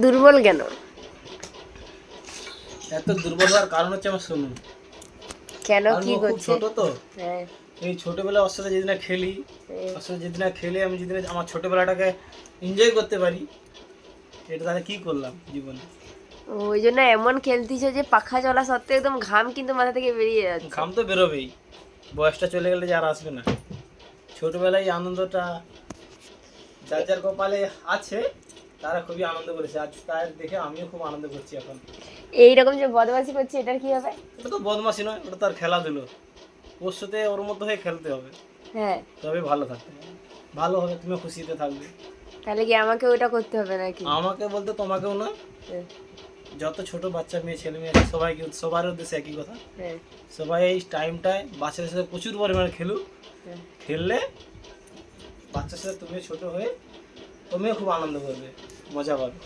দুর্বল কেন? এত দুর্বল হওয়ার কারণ হচ্ছে আমার সোনু। কেন, কারণ কি ও খুব করছে? ছোট তো। হ্যাঁ, এই ছোটবেলায় ওর সাথে যেদিন খেলি, হ্যাঁ। ওর সাথে যেদিন খেলে আমি যেদিন আমার ছোটবেলাটাকে এনজয় করতে পারি, এটা তাহলে কি করলাম জীবনে। ওই জন্য এমন খেলতিছে যে পাখা চলা সত্ত্বেও একদম ঘাম কিন্তু মাথা থেকে বেরিয়ে যাচ্ছে। ঘাম তো বেরোবেই, বয়সটা চলে গেলে যে আর আসবে না। ছোটবেলায় এই আনন্দটা যার যার কপালে আছে তারা খুবই আনন্দ করেছে, আজ তার দেখে আমিও খুব আনন্দ করছি এখন। এইরকম যে বদমাশি করছে এটার কি হবে? ওটা তো বদমাশি নয়, ওটা তার খেলাধুলো। ওর সাথে ওর মতো হয়ে খেলতে হবে, হ্যাঁ, তবে ভালো থাকতে হবে, ভালো হবে, তুমিও খুশিতে থাকবে। তাহলে কি আমাকে ওটা করতে হবে নাকি? আমাকে বলতে তোমাকেও না, হ্যাঁ, যত ছোট বাচ্চা মেয়ে ছেলে মেয়ে আছে সবাইকে, সবার উদ্দেশ্যে একই কথা। হ্যাঁ, সবাই এই টাইমটায় বাচ্চাদের সাথে প্রচুর পরিমাণে খেলুক। হ্যাঁ। খেললে বাচ্চার সাথে তুমিও ছোট হয়ে তুমিও খুব আনন্দ করবে, মজা পাবে।